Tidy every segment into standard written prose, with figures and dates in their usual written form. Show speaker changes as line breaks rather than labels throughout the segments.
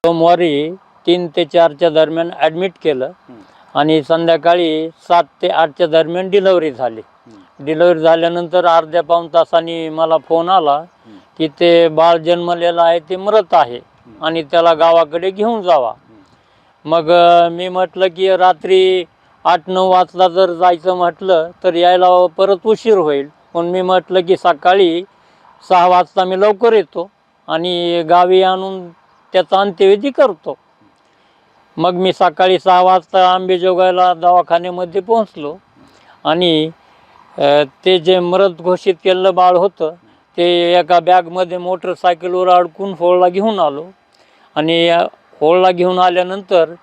सोमवारी 3 ते 4च्या दरम्यान ॲडमिट केलं आणि संध्याकाळी 7 ते 8च्या दरम्यान डिलिव्हरी झाली. डिलिव्हरी झाल्यानंतर अर्ध्या पाऊण तासांनी मला फोन आला की ते बाळ जन्मलेलं आहे ते मरत आहे आणि त्याला गावाकडे घेऊन जावा. मग मी म्हटलं की रात्री 8-9 वाजता जर जायचं म्हटलं तर यायला परत उशीर होईल. पण मी म्हटलं की सकाळी 6 वाजता मी लवकर येतो आणि गावी आणून त्याचा अंत्यविधी करतो. मग मी सकाळी 6 वाजता अंबेजोगाईला दवाखान्यामध्ये पोहोचलो आणि ते जे मृत घोषित केलेलं बाळ होतं ते एका बॅगमध्ये मोटरसायकलवर अडकून होळला घेऊन आलो आणि होळला घेऊन आल्यानंतर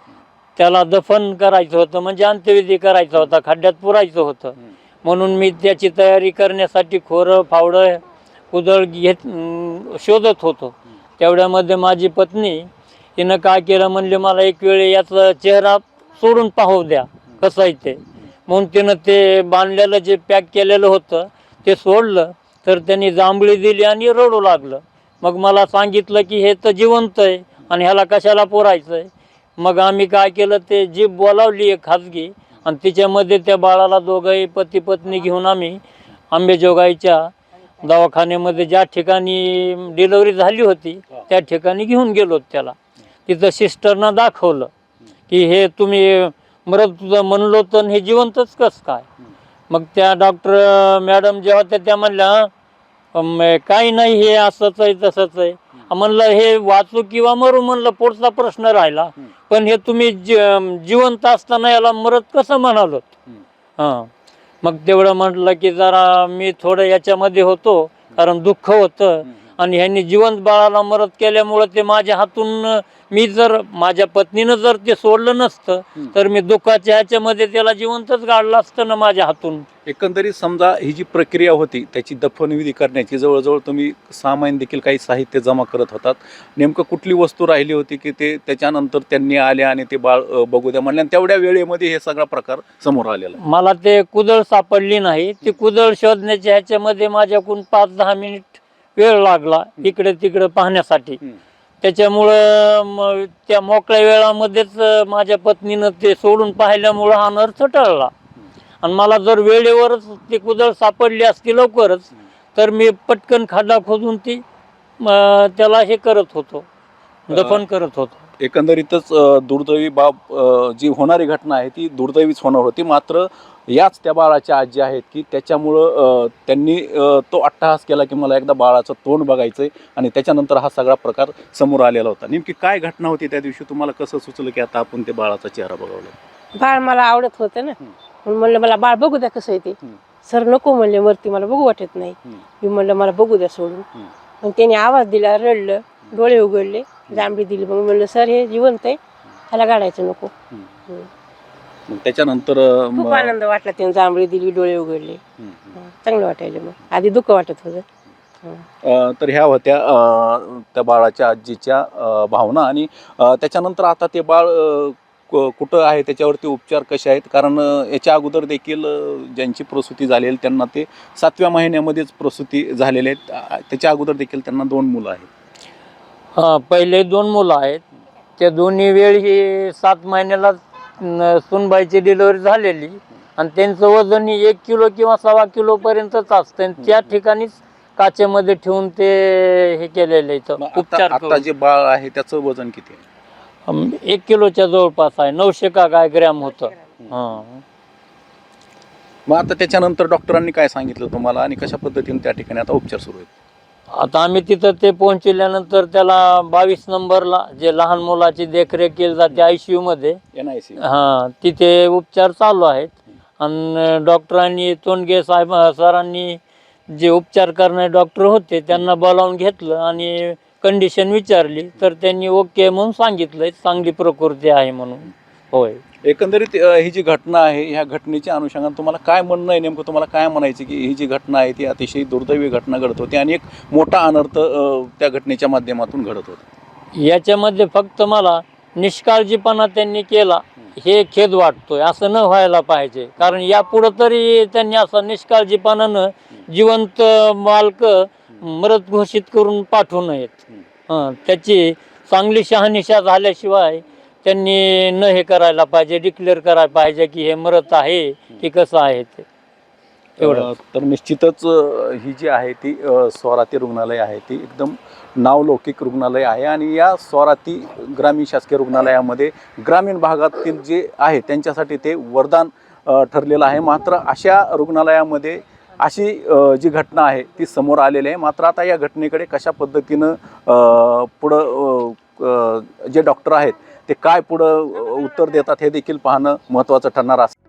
त्याला दफन करायचं होतं, म्हणजे अंत्यविधी करायचा होता, खड्ड्यात पुरायचं होतं. म्हणून मी त्याची तयारी करण्यासाठी खोरं फावडं कुदळ शोधत होतो. तेवढ्यामध्ये माझी पत्नी तिनं काय केलं, म्हणले मला एक वेळ याचा चेहरा सोडून पाहू द्या कसं आहे ते. म्हणून तिनं ते बांधलेलं जे पॅक केलेलं होतं ते सोडलं तर त्यांनी जांभळी दिली आणि रडू लागलं. मग मला सांगितलं की हे तर जिवंत आहे आणि ह्याला कशाला पोरायचं आहे. मग आम्ही काय केलं, ते जीप बोलावली एक खाजगी आणि तिच्यामध्ये त्या बाळाला दोघंही पती पत्नी घेऊन आम्ही अंबेजोगाईच्या दवाखान्यामध्ये ज्या ठिकाणी डिलिव्हरी झाली होती त्या ठिकाणी घेऊन गेलो. त्याला तिथं सिस्टरनं दाखवलं की हे तुम्ही मृत म्हणलो तर हे जिवंतच कसं काय. मग त्या डॉक्टर मॅडम जेव्हा त्या म्हणल्या काही नाही हे असंच आहे तसंच आहे. म्हणलं हे वाचू किंवा मरू, म्हणलं पुढचा प्रश्न राहिला. पण हे तुम्ही जिवंत असताना याला मरत कसं म्हणालो. हां, मग तेवढं म्हटलं की जरा मी थोडं याच्यामध्ये होतो कारण दुःख होतं आणि ह्यांनी जिवंत बाळाला मरत केल्यामुळं ते माझ्या हातून, मी जर माझ्या पत्नीनं जर ते सोडलं नसतं तर मी दुःखाच्या ह्याच्यामध्ये त्याला जिवंतच गाडलं असतं ना माझ्या हातून.
एकंदरीत समजा ही जी प्रक्रिया होती त्याची दफनविधी करण्याची जवळजवळ तुम्ही 6 महिने देखील काही साहित्य जमा करत होतात. नेमकं कुठली वस्तू राहिली होती की ते त्याच्यानंतर त्यांनी आले आणि ते बाळ बघू द्या म्हणले आणि तेवढ्या वेळेमध्ये हे सगळा प्रकार समोर आलेला?
मला ते कुदळ सापडली नाही. ती कुदळ शोधण्याच्या ह्याच्यामध्ये माझ्याकडून 5-10 मिनिट वेळ लागला इकडे तिकडे पाहण्यासाठी. त्याच्यामुळं त्या मोकळ्या वेळामध्येच माझ्या पत्नीनं ते सोडून पाहिल्यामुळं हा अनर्थ टळला. आणि मला जर वेळेवरच ती कुदळ सापडली असती लवकरच तर मी पटकन खड्डा खोदून ती त्याला हे करत होतो, दफन करत होतो.
एकंदरीतच दुर्दैवी बाब जी होणारी घटना आहे ती दुर्दैवीच होणार होती. मात्र याच त्या बाळाच्या आजी आहेत की त्याच्यामुळं त्यांनी तो अट्टहास केला की मला एकदा बाळाचं तोंड बघायचंय आणि त्याच्यानंतर हा सगळा प्रकार समोर आलेला होता. नेमकी काय घटना होती त्या दिवशी? तुम्हाला कसं सुचलं की आता आपण ते बाळाचा चेहरा बघावला?
बाळ मला आवडत होतं ना, म्हणून म्हणलं मला बाळ बघू द्या कसं आहे ते. सर नको म्हणले वरती, मला बघू वाटत नाही. मी म्हणलं मला बघू द्या सोडून. मग त्याने आवाज दिला, रडलं, डोळे उघडले, जांभळी दिली. मग म्हणलं सर हे जिवंत आहे, ह्याला गाडायचं नको.
मग त्याच्यानंतर
खूप आनंद वाटला, त्याने जांभळी दिली, डोळे उघडले, चांगलं वाटायला. मग आधी दुःख वाटत होतं.
तर ह्या होत्या त्या बाळाच्या आजीच्या भावना. आणि त्याच्यानंतर आता ते बाळ कुठं आहे, त्याच्यावरती उपचार कसे आहेत? कारण याच्या अगोदर देखील ज्यांची प्रसूती झालेली त्यांना ते 7व्या महिन्यामध्येच प्रसूती झालेले आहेत. त्याच्या अगोदर देखील त्यांना 2 मुलं आहेत.
हां, पहिले 2 मुलं आहेत. त्या दोन्ही वेळी ही 7 महिन्याला सुनबाईची डिलिव्हरी झालेली आणि त्यांचं वजन 1 किलो किंवा 1.25 किलोपर्यंतच असतं. त्या ठिकाणीच काचेमध्ये ठेवून ते हे केलेले उपचार.
आता जे बाळ आहे त्याचं वजन किती आहे?
1 किलोच्या जवळपास आहे, 900 का काय ग्रॅम होतं.
मग आता त्याच्यानंतर डॉक्टरांनी काय सांगितलं तुम्हाला आणि कशा पद्धतीने त्या ठिकाणी आता उपचार सुरू आहेत?
आता आम्ही तिथं ते पोहोचल्यानंतर त्याला 22 नंबरला जे लहान मुलाची देखरेख केली जाते ICU मध्ये,
NICU,
हां, तिथे उपचार चालू आहेत. आणि डॉक्टरांनी तोंडगे साहेब सरांनी जे उपचार करणारे डॉक्टर होते त्यांना बोलावून घेतलं आणि कंडिशन विचारली तर त्यांनी ओके म्हणून सांगितलं, चांगली प्रकृती आहे म्हणून. होय,
एकंदरीत ही जी घटना आहे ह्या घटनेच्या अनुषंगाने तुम्हाला काय म्हणणं आहे? नेमकं तुम्हाला काय म्हणायचं की ही जी घटना आहे ती अतिशय दुर्दैवी घटना घडत होती आणि एक मोठा अनर्थ त्या घटनेच्या माध्यमातून घडत होता?
याच्यामध्ये फक्त मला निष्काळजीपणा त्यांनी केला हे खेद वाटतोय. असं न व्हायला पाहिजे, कारण यापुढं तरी त्यांनी असं निष्काळजीपणानं जिवंत मालक मृत घोषित करून पाठवू नयेत. त्याची चांगली शहानिशा झाल्याशिवाय त्यांनी न हे करायला पाहिजे, डिक्लेअर करायला पाहिजे की हे मरत आहे की कसं आहे ते एवढं.
तर निश्चितच ही जी आहे ती स्वराती रुग्णालय आहे ती एकदम नावलौकिक रुग्णालय आहे आणि या स्वराती ग्रामीण शासकीय रुग्णालयामध्ये ग्रामीण भागातील जे आहे त्यांच्यासाठी ते वरदान ठरलेलं आहे. मात्र अशा रुग्णालयामध्ये अशी जी घटना आहे ती समोर आलेली आहे. मात्र आता या घटनेकडे कशा पद्धतीनं पुढं जे डॉक्टर आहेत ते काय पुढं उत्तर देतात हे देखील पाहणं महत्त्वाचं ठरणार असतं.